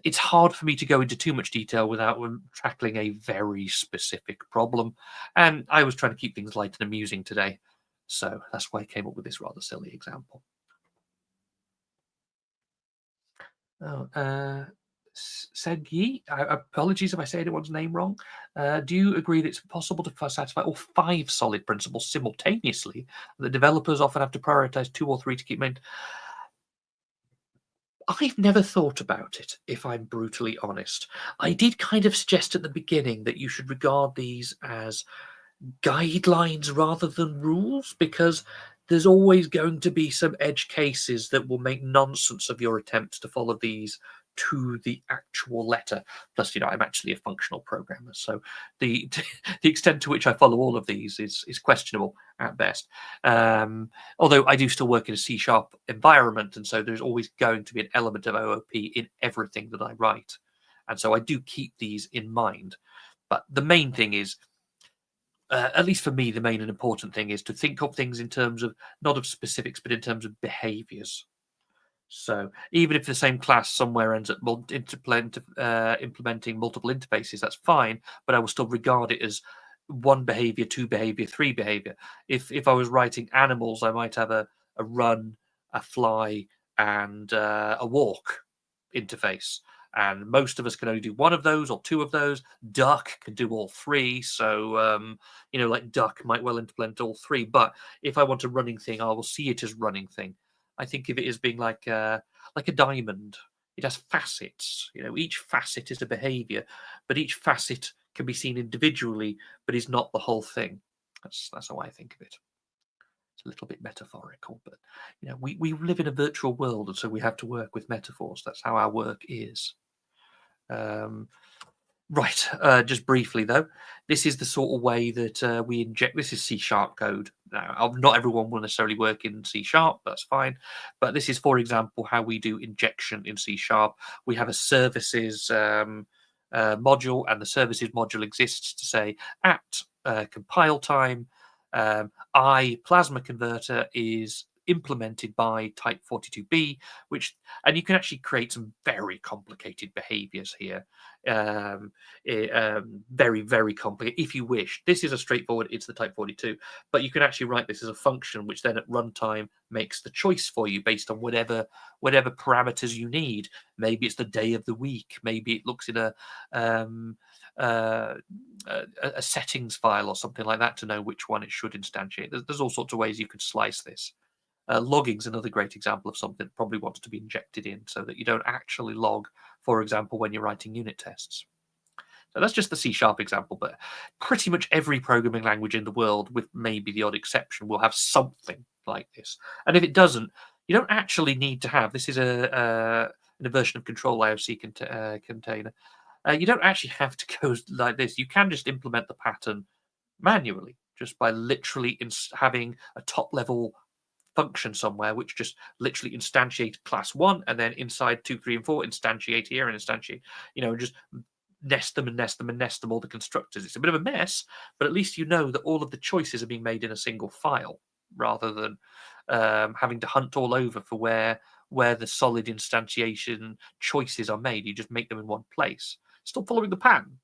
it's hard for me to go into too much detail without tackling a very specific problem. And I was trying to keep things light and amusing today. So that's why I came up with this rather silly example. Oh, Segyi, apologies if I say anyone's name wrong. Do you agree that it's possible to satisfy all 5 solid principles simultaneously? The developers often have to prioritize 2 or 3 to keep maintaining. I've never thought about it, if I'm brutally honest. I did kind of suggest at the beginning that you should regard these as guidelines rather than rules, because there's always going to be some edge cases that will make nonsense of your attempts to follow these to the actual letter. Plus, I'm actually a functional programmer, so the extent to which I follow all of these is questionable at best. Although I do still work in a C# environment, and so there's always going to be an element of OOP in everything that I write, and so I do keep these in mind. But the main thing is, at least for me, the main and important thing is to think of things in terms of not of specifics, but in terms of behaviors. So even if the same class somewhere ends up implementing multiple interfaces, that's fine, but I will still regard it as 1 behavior, 2 behavior, 3 behavior. If I was writing animals, I might have a run, a fly, and a walk interface. And most of us can only do 1 of those or 2 of those. Duck can do all 3. So, like duck might well implement all 3. But if I want a running thing, I will see it as running thing. I think of it as being like a diamond. It has facets. Each facet is a behavior, but each facet can be seen individually, but is not the whole thing. That's how I think of it. It's a little bit metaphorical, but we live in a virtual world, and so we have to work with metaphors. That's how our work is. Right, just briefly though, this is the sort of way that we inject. This is C# code. Now, not everyone will necessarily work in C#, that's fine. But this is, for example, how we do injection in C#. We have a services module, and the services module exists to say at compile time, I plasma converter is implemented by type 42B, and you can actually create some very complicated behaviors here. Very, very complicated if you wish. This is a straightforward, it's the type 42, but you can actually write this as a function, which then at runtime makes the choice for you based on whatever parameters you need. Maybe it's the day of the week. Maybe it looks in a settings file or something like that to know which one it should instantiate. There's all sorts of ways you could slice this. Logging's another great example of something that probably wants to be injected in so that you don't actually log, for example, when you're writing unit tests. So that's just the C# example, but pretty much every programming language in the world, with maybe the odd exception, will have something like this. And if it doesn't, you don't actually need to have, this is an inversion of control IOC container. You don't actually have to go like this. You can just implement the pattern manually, just by literally having a top-level function somewhere which just literally instantiate class 1, and then inside 2, 3, and 4 instantiate here and instantiate, just nest them and nest them and nest them, all the constructors. It's a bit of a mess, but at least you know that all of the choices are being made in a single file, rather than having to hunt all over for where the solid instantiation choices are made. You just make them in one place, still following the pattern,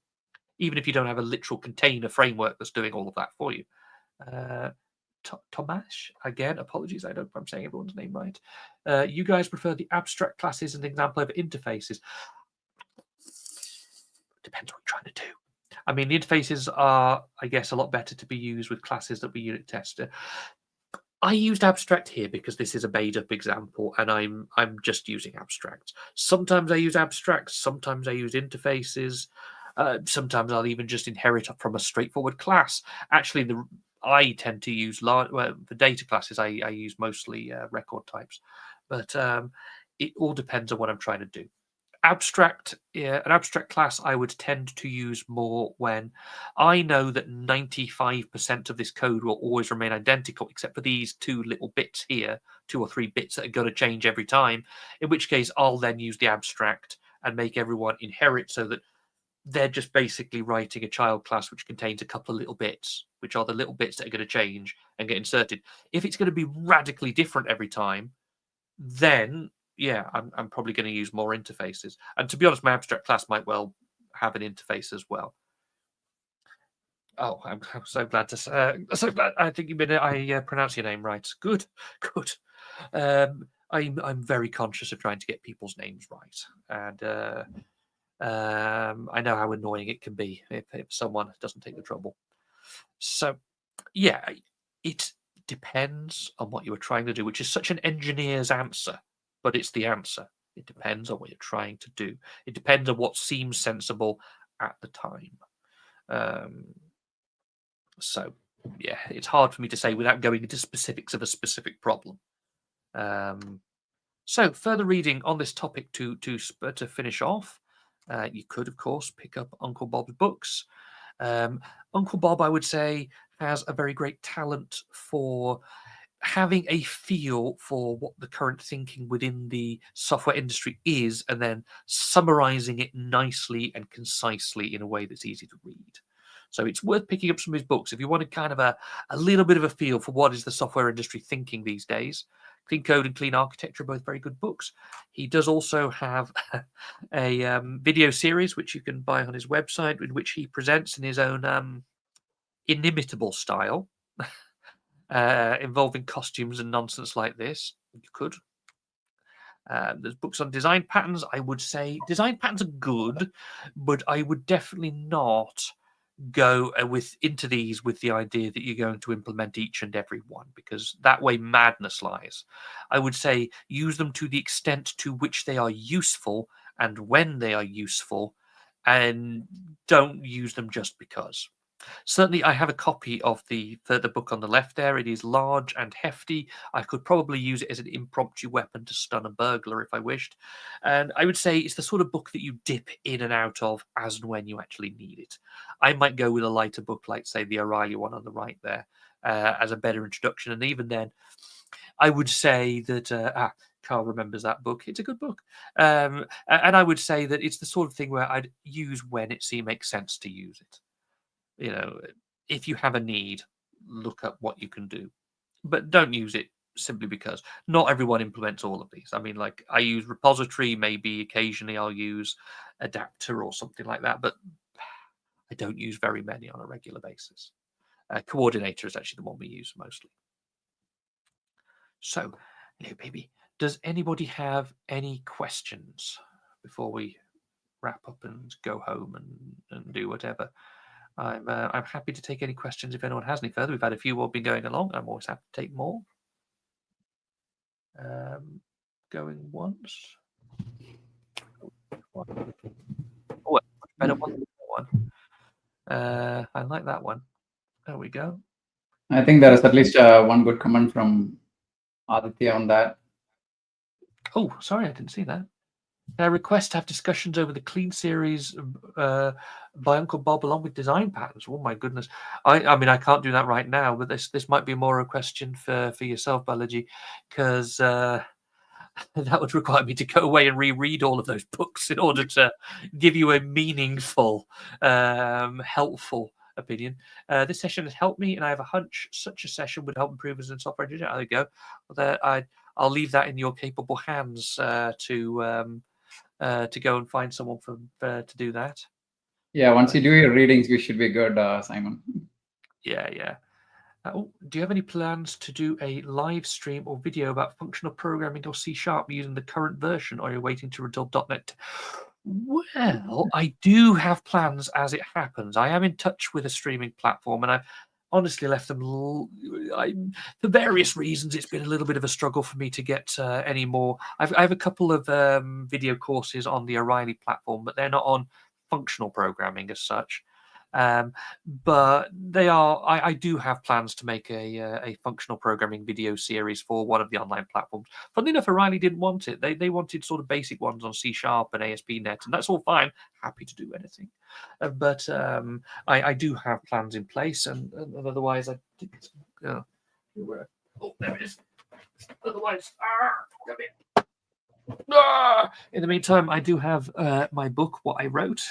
even if you don't have a literal container framework that's doing all of that for you. Tomash, again, apologies, I don't know if I'm saying everyone's name right. You guys prefer the abstract classes and example over interfaces. Depends what you're trying to do. I mean, the interfaces are, I guess, a lot better to be used with classes that we unit test. I used abstract here because this is a made-up example, and I'm just using abstracts. Sometimes I use abstracts, sometimes I use interfaces. Sometimes I'll even just inherit from a straightforward class. Actually, I tend to use for data classes. I use mostly record types, but it all depends on what I'm trying to do. Abstract, an abstract class I would tend to use more when I know that 95% of this code will always remain identical, except for these two little bits here, 2 or 3 bits that are going to change every time, in which case I'll then use the abstract and make everyone inherit so that they're just basically writing a child class which contains a couple of little bits, which are the little bits that are going to change and get inserted. If it's going to be radically different every time, then yeah, I'm probably going to use more interfaces. And to be honest, my abstract class might well have an interface as well. Oh, I'm so glad to so glad. I think I pronounce your name right. Good, good. I'm very conscious of trying to get people's names right, and I know how annoying it can be if someone doesn't take the trouble. So, yeah, it depends on what you were trying to do, which is such an engineer's answer, but it's the answer. It depends on what you're trying to do. It depends on what seems sensible at the time. So, yeah, it's hard for me to say without going into specifics of a specific problem. So, further reading on this topic to finish off, you could, of course, pick up Uncle Bob's books. Uncle Bob, I would say, has a very great talent for having a feel for what the current thinking within the software industry is, and then summarizing it nicely and concisely in a way that's easy to read. So it's worth picking up some of his books if you want kind of a little bit of a feel for what is the software industry thinking these days. Clean Code and Clean Architecture are both very good books. He does also have a video series which you can buy on his website, in which he presents in his own inimitable style, involving costumes and nonsense like this. You could. There's books on design patterns. I would say design patterns are good, but I would definitely not go into these with the idea that you're going to implement each and every one, because that way madness lies. I would say use them to the extent to which they are useful and when they are useful, and don't use them just because. Certainly, I have a copy of the book on the left there. It is large and hefty. I could probably use it as an impromptu weapon to stun a burglar if I wished. And I would say it's the sort of book that you dip in and out of as and when you actually need it. I might go with a lighter book like, say, the O'Reilly one on the right there as a better introduction. And even then, I would say that... Carl remembers that book. It's a good book. And I would say that it's the sort of thing where I'd use when it makes sense to use it. You know, if you have a need, look up what you can do, but don't use it simply because. Not everyone implements all of these. I mean, like, I use repository, maybe occasionally I'll use adapter or something like that, but I don't use very many on a regular basis. Coordinator is actually the one we use mostly. So, hello, baby. Does anybody have any questions before we wrap up and go home and do whatever? I'm happy to take any questions if anyone has any further. We've had a few more been going along. I'm always happy to take more. Going once. Oh, much better one than that one. I like that one. There we go. I think there is at least one good comment from Aditya on that. Oh, sorry, I didn't see that. I request to have discussions over the Clean series by Uncle Bob along with design patterns. Oh my goodness! I mean, I can't do that right now, but this might be more a question for yourself, Balaji, because that would require me to go away and reread all of those books in order to give you a meaningful, helpful opinion. This session has helped me, and I have a hunch such a session would help improve as a software engineer. There you go. I'll leave that in your capable hands to go and find someone to do that. Yeah, once you do your readings, we should be good, Simon. Yeah. Do you have any plans to do a live stream or video about functional programming or C# using the current version, or are you waiting to until .NET? Well, I do have plans as it happens. I am in touch with a streaming platform, and I've honestly left them for various reasons. It's been a little bit of a struggle for me to get any more. I have a couple of video courses on the O'Reilly platform, but they're not on functional programming as such. But they are. I do have plans to make a functional programming video series for one of the online platforms. Funnily enough, O'Reilly didn't want it. They wanted sort of basic ones on C# and ASP.NET, and that's all fine. Happy to do anything. But I do have plans in place, and otherwise I think it's, oh, there it is. Otherwise, come here. In the meantime, I do have my book, What I Wrote,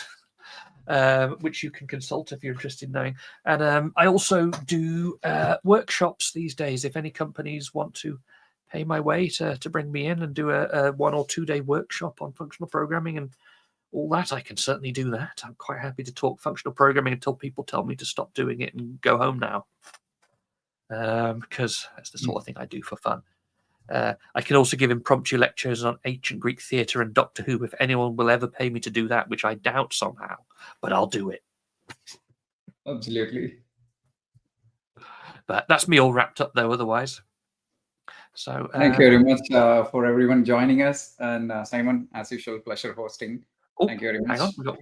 which you can consult if you're interested in knowing. And I also do workshops these days. If any companies want to pay my way to bring me in and do a 1 or 2 day workshop on functional programming and all that, I can certainly do that. I'm quite happy to talk functional programming until people tell me to stop doing it and go home now. Because that's the sort of thing I do for fun. I can also give impromptu lectures on ancient Greek theatre and Doctor Who if anyone will ever pay me to do that, which I doubt somehow, but I'll do it. Absolutely. But that's me all wrapped up though, otherwise. So thank you very much for everyone joining us. And Simon, as usual, pleasure hosting. Thank you very much. Hang on, we got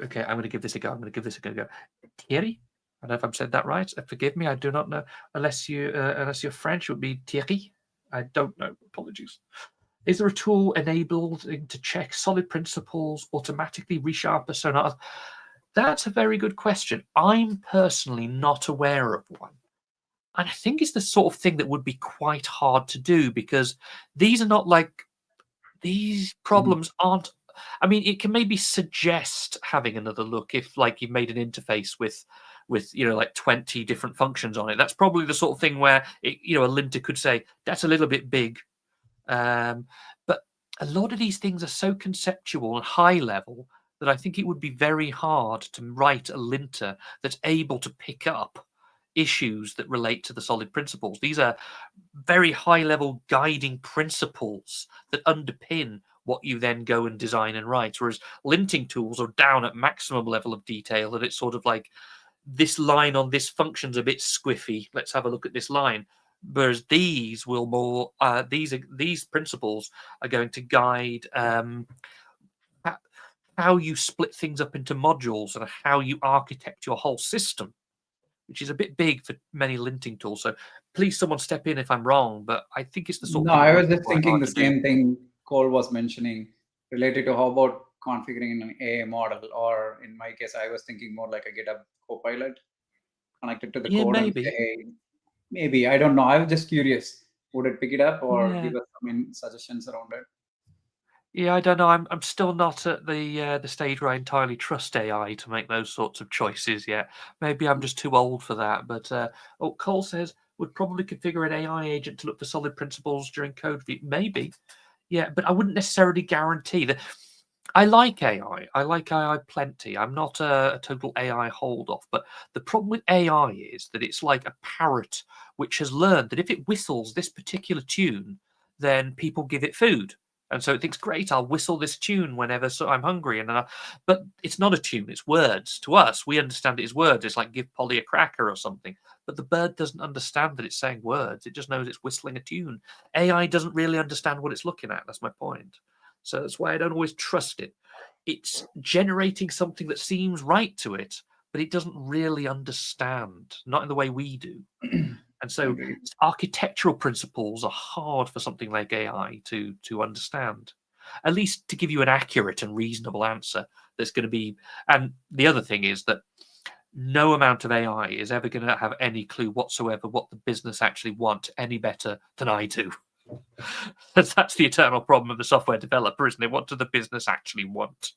okay. I'm going to give this a go. Thierry? I don't know if I've said that right. Forgive me, I do not know. Unless you're French, it would be Thierry. I don't know. Apologies. Is there a tool enabled to check solid principles, automatically resharp a sonar? That's a very good question. I'm personally not aware of one. And I think it's the sort of thing that would be quite hard to do, because these are not like, these problems aren't, I mean, it can maybe suggest having another look if like you've made an interface with like 20 different functions on it. That's probably the sort of thing where a linter could say that's a little bit big. But a lot of these things are so conceptual and high level that I think it would be very hard to write a linter that's able to pick up issues that relate to the solid principles. These are very high level guiding principles that underpin what you then go and design and write, whereas linting tools are down at maximum level of detail, that it's sort of like, this line on this function's a bit squiffy, let's have a look at this line. Whereas these will more these principles are going to guide how you split things up into modules and how you architect your whole system, which is a bit big for many linting tools. So please someone step in if I'm wrong, but I think it's the sort of thing. No, I was just thinking the same thing Cole was mentioning related to how about configuring an AI model, or in my case, I was thinking more like a GitHub Copilot connected to the code. Maybe. And say, maybe, I don't know. I was just curious. Would it pick it up or give us some suggestions around it? Yeah, I don't know. I'm still not at the stage where I entirely trust AI to make those sorts of choices yet. Maybe I'm just too old for that. But Cole says would probably configure an AI agent to look for solid principles during code review. Maybe, yeah, but I wouldn't necessarily guarantee that. I like AI. I like AI plenty. I'm not a total AI hold off. But the problem with AI is that it's like a parrot which has learned that if it whistles this particular tune, then people give it food. And so it thinks, great, I'll whistle this tune whenever I'm hungry. But it's not a tune, it's words. To us, we understand it as words. It's like give Polly a cracker or something. But the bird doesn't understand that it's saying words. It just knows it's whistling a tune. AI doesn't really understand what it's looking at. That's my point. So that's why I don't always trust it. It's generating something that seems right to it, but it doesn't really understand, not in the way we do. And so architectural principles are hard for something like AI to understand, at least to give you an accurate and reasonable answer that's going to be. And the other thing is that no amount of AI is ever going to have any clue whatsoever what the business actually want any better than I do. That's the eternal problem of the software developer, isn't it? What does the business actually want?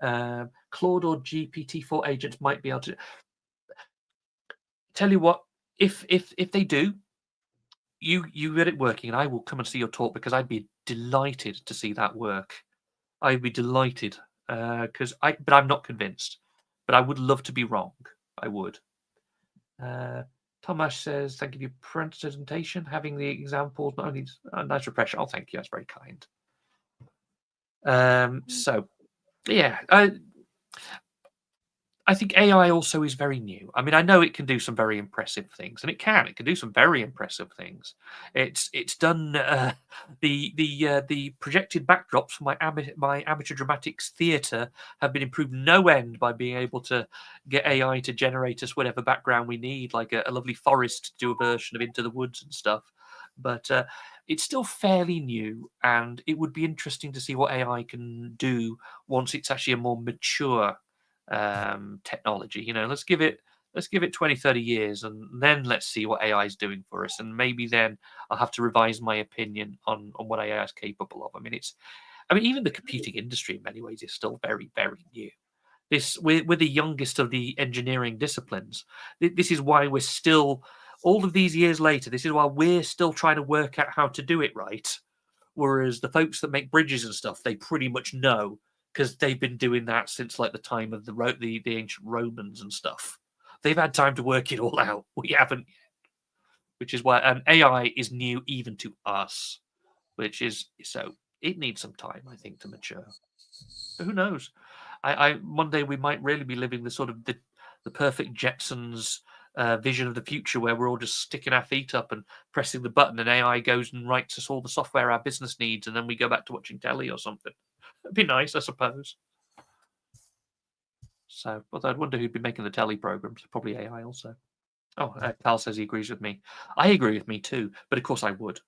Claude or GPT-4 agents might be able to tell you what. If they do, you get it working, and I will come and see your talk because I'd be delighted to see that work. I'd be delighted but I'm not convinced. But I would love to be wrong. I would. Tomasz says, thank you for your presentation. Having the examples, not only nice refresher. Oh, thank you. That's very kind. So, yeah. I think AI also is very new. I mean, I know it can do some very impressive things, and it can do some very impressive things. It's done the projected backdrops for my amateur dramatics theatre have been improved no end by being able to get AI to generate us whatever background we need, like a lovely forest to do a version of Into the Woods and stuff. But it's still fairly new, and it would be interesting to see what AI can do once it's actually a more mature technology. Let's give it 20, 30 years, and then let's see what AI is doing for us, and maybe then I'll have to revise my opinion on what AI is capable of. I mean, even the computing industry in many ways is still very, very new. We're the youngest of the engineering disciplines. This is why we're still, all of these years later, this is why we're still trying to work out how to do it right. Whereas the folks that make bridges and stuff, they pretty much know, because they've been doing that since like the time of the ancient Romans and stuff. They've had time to work it all out. We haven't yet, which is why AI is new even to us, which is so it needs some time, I think, to mature. But who knows? One day we might really be living the sort of the perfect Jetsons vision of the future, where we're all just sticking our feet up and pressing the button, and AI goes and writes us all the software our business needs, and then we go back to watching telly or something. It'd be nice, I suppose. So, but I'd wonder who'd be making the telly programs. Probably AI also. Oh, Carl says he agrees with me. I agree with me too, but of course I would.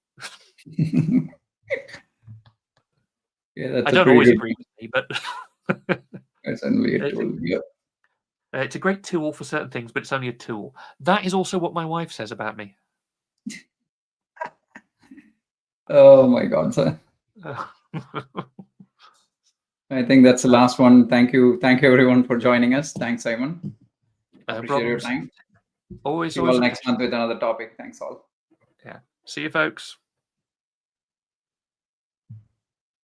Yeah, I don't always agree with me, but that's only a tool. Yeah. It's a great tool for certain things, but it's only a tool. That is also what my wife says about me. Oh my God, sir. I think that's the last one. Thank you everyone for joining us. Thanks, Simon. Appreciate your time. Always. See you all next month with another topic. Thanks all. Yeah. See you, folks.